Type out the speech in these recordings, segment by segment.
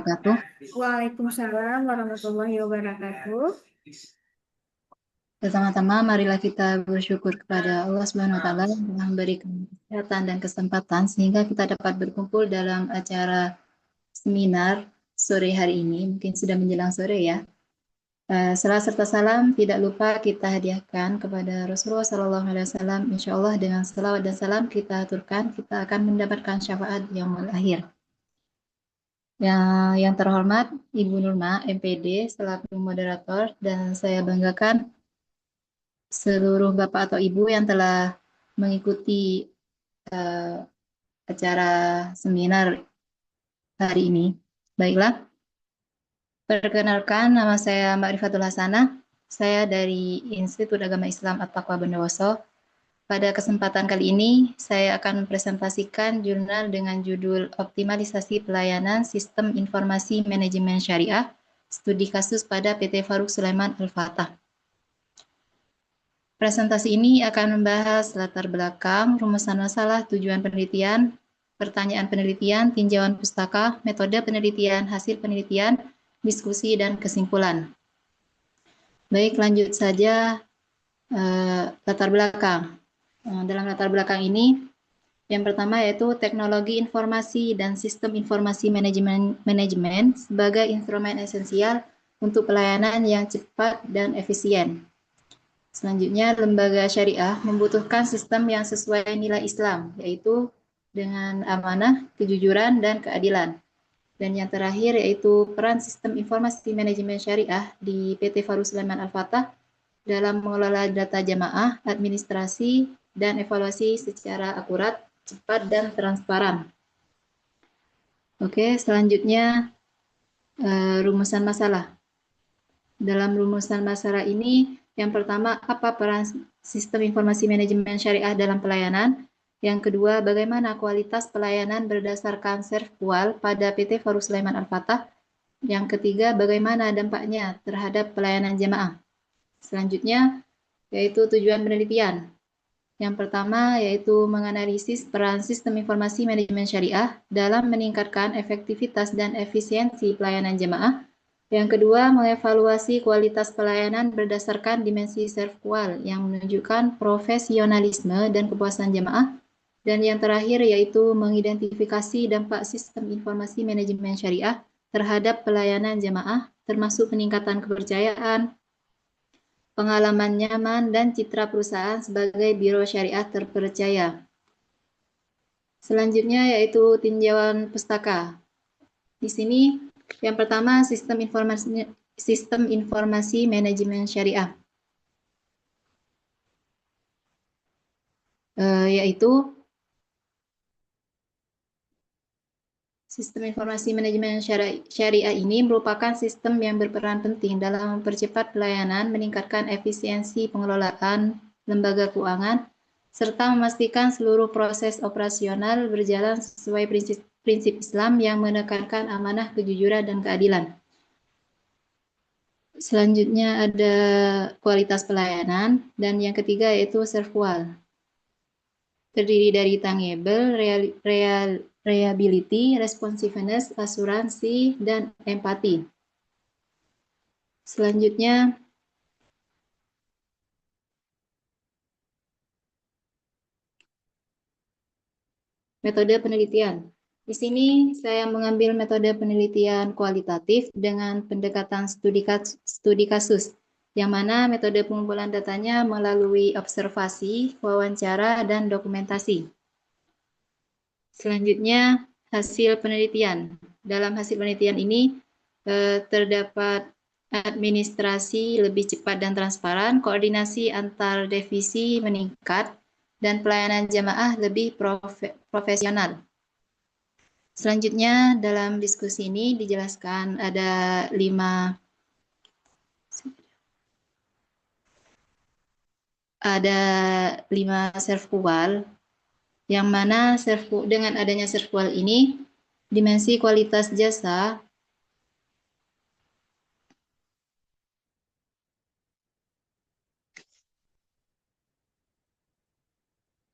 wabarakatuh. Waalaikumsalam warahmatullahi wabarakatuh. Pertama-tama, marilah kita bersyukur kepada Allah Subhanahu wa Ta'ala yang telah memberikan kesehatan dan kesempatan sehingga kita dapat berkumpul dalam acara seminar sore hari ini. Mungkin sudah menjelang sore ya. Salam serta salam tidak lupa kita hadiahkan kepada Rasulullah SAW. Insya Allah dengan salawat dan salam kita aturkan, kita akan mendapatkan syafaat yang akhir. Yang terhormat Ibu Nurma, MPD, selaku moderator, dan saya banggakan seluruh Bapak atau Ibu yang telah mengikuti acara seminar hari ini. Baiklah, perkenalkan nama saya Mbak Rifatul Hasanah. Saya dari Institut Agama Islam At-Taqwa Bondowoso. Pada kesempatan kali ini, saya akan mempresentasikan jurnal dengan judul Optimalisasi Pelayanan Sistem Informasi Manajemen Syariah, Studi Kasus pada PT Faruk Sulaiman Al-Fatah. Presentasi ini akan membahas latar belakang, rumusan masalah, tujuan penelitian, pertanyaan penelitian, tinjauan pustaka, metode penelitian, hasil penelitian, diskusi, dan kesimpulan. Baik, lanjut saja latar belakang. Dalam latar belakang ini, yang pertama yaitu teknologi informasi dan sistem informasi manajemen sebagai instrumen esensial untuk pelayanan yang cepat dan efisien. Selanjutnya, lembaga syariah membutuhkan sistem yang sesuai nilai Islam, yaitu dengan amanah, kejujuran, dan keadilan. Dan yang terakhir yaitu peran sistem informasi manajemen syariah di PT Faruk Sulaiman Al-Fatah dalam mengelola data jamaah, administrasi, dan evaluasi secara akurat, cepat, dan transparan. Oke, selanjutnya rumusan masalah. Dalam rumusan masalah ini, yang pertama, apa peran sistem informasi manajemen syariah dalam pelayanan? Yang kedua, bagaimana kualitas pelayanan berdasarkan servkual pada PT Faruk Sulaiman Al-Fatah? Yang ketiga, bagaimana dampaknya terhadap pelayanan jamaah? Selanjutnya, yaitu tujuan penelitian. Yang pertama, yaitu menganalisis peran sistem informasi manajemen syariah dalam meningkatkan efektivitas dan efisiensi pelayanan jamaah. Yang kedua, mengevaluasi kualitas pelayanan berdasarkan dimensi servkual yang menunjukkan profesionalisme dan kepuasan jamaah. Dan yang terakhir yaitu mengidentifikasi dampak sistem informasi manajemen syariah terhadap pelayanan jamaah, termasuk peningkatan kepercayaan, pengalaman nyaman, dan citra perusahaan sebagai biro syariah terpercaya. Selanjutnya yaitu tinjauan pustaka. Di sini yang pertama sistem informasi manajemen syariah, yaitu sistem informasi manajemen syariah ini merupakan sistem yang berperan penting dalam mempercepat pelayanan, meningkatkan efisiensi pengelolaan lembaga keuangan, serta memastikan seluruh proses operasional berjalan sesuai prinsip Islam yang menekankan amanah, kejujuran, dan keadilan. Selanjutnya ada kualitas pelayanan, dan yang ketiga yaitu servkual. Terdiri dari tangible, reliability, responsiveness, asuransi, dan empati. Selanjutnya, metode penelitian. Di sini saya mengambil metode penelitian kualitatif dengan pendekatan studi kasus, yang mana metode pengumpulan datanya melalui observasi, wawancara, dan dokumentasi. Selanjutnya, hasil penelitian. Dalam hasil penelitian ini terdapat administrasi lebih cepat dan transparan, koordinasi antar divisi meningkat, dan pelayanan jamaah lebih profesional. Selanjutnya, dalam diskusi ini dijelaskan ada 5 servkual, yang mana dengan adanya servkual ini, dimensi kualitas jasa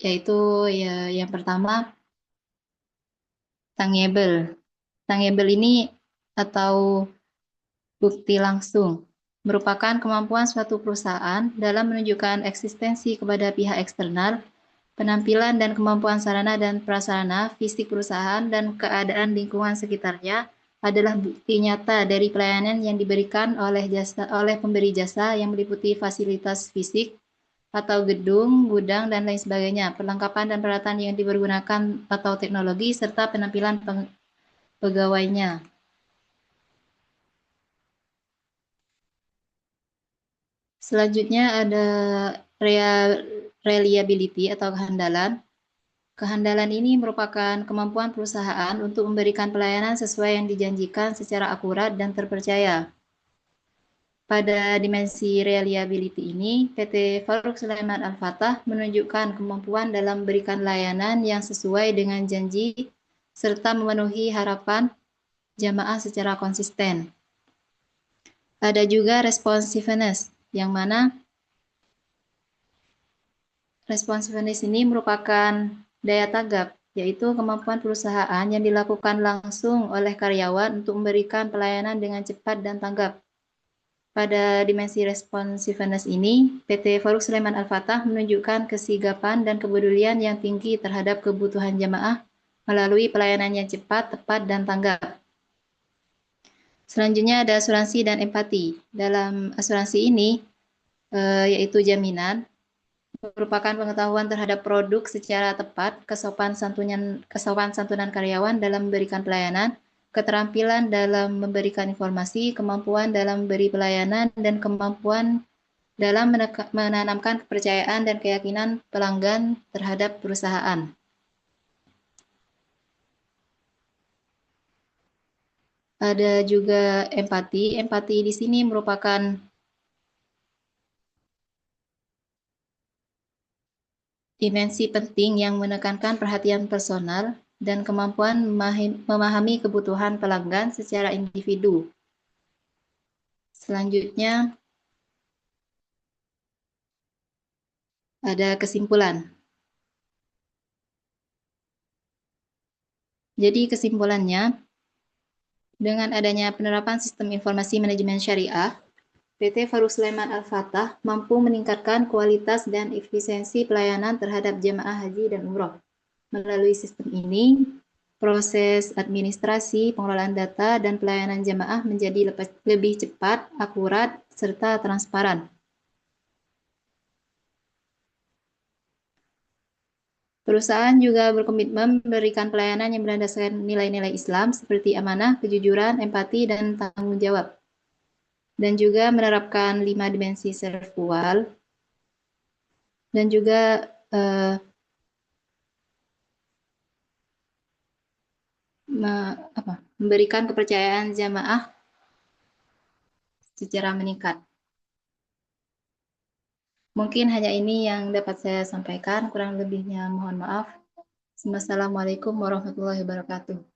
yaitu yang pertama tangible. Tangible ini atau bukti langsung merupakan kemampuan suatu perusahaan dalam menunjukkan eksistensi kepada pihak eksternal, penampilan dan kemampuan sarana dan prasarana fisik perusahaan dan keadaan lingkungan sekitarnya adalah bukti nyata dari pelayanan yang diberikan oleh pemberi jasa yang meliputi fasilitas fisik atau gedung, gudang, dan lain sebagainya, perlengkapan dan peralatan yang dipergunakan atau teknologi, serta penampilan pegawainya. Selanjutnya ada reliability atau kehandalan. Kehandalan ini merupakan kemampuan perusahaan untuk memberikan pelayanan sesuai yang dijanjikan secara akurat dan terpercaya. Pada dimensi reliability ini, PT Farouk Sulaiman Al-Fatah menunjukkan kemampuan dalam memberikan layanan yang sesuai dengan janji serta memenuhi harapan jamaah secara konsisten. Ada juga responsiveness, yang mana responsiveness ini merupakan daya tanggap, yaitu kemampuan perusahaan yang dilakukan langsung oleh karyawan untuk memberikan pelayanan dengan cepat dan tanggap. Pada dimensi responsiveness ini, PT Farouk Sulaiman Al-Fatah menunjukkan kesigapan dan kepedulian yang tinggi terhadap kebutuhan jamaah melalui pelayanan yang cepat, tepat, dan tanggap. Selanjutnya ada asuransi dan empati. Dalam asuransi ini, yaitu jaminan, merupakan pengetahuan terhadap produk secara tepat, kesopan santunan karyawan dalam memberikan pelayanan, keterampilan dalam memberikan informasi, kemampuan dalam memberi pelayanan, dan kemampuan dalam menanamkan kepercayaan dan keyakinan pelanggan terhadap perusahaan. Ada juga empati. Empati di sini merupakan dimensi penting yang menekankan perhatian personal dan kemampuan memahami kebutuhan pelanggan secara individu. Selanjutnya, ada kesimpulan. Jadi kesimpulannya, dengan adanya penerapan sistem informasi manajemen syariah, PT Farouk Sulaiman Al-Fatah mampu meningkatkan kualitas dan efisiensi pelayanan terhadap jemaah haji dan umroh. Melalui sistem ini, proses administrasi, pengelolaan data, dan pelayanan jemaah menjadi lebih cepat, akurat, serta transparan. Perusahaan juga berkomitmen memberikan pelayanan yang berdasarkan nilai-nilai Islam seperti amanah, kejujuran, empati, dan tanggung jawab. Dan juga menerapkan 5 dimensi servual dan juga memberikan kepercayaan jamaah secara meningkat. Mungkin hanya ini yang dapat saya sampaikan, kurang lebihnya mohon maaf. Wassalamualaikum warahmatullahi wabarakatuh.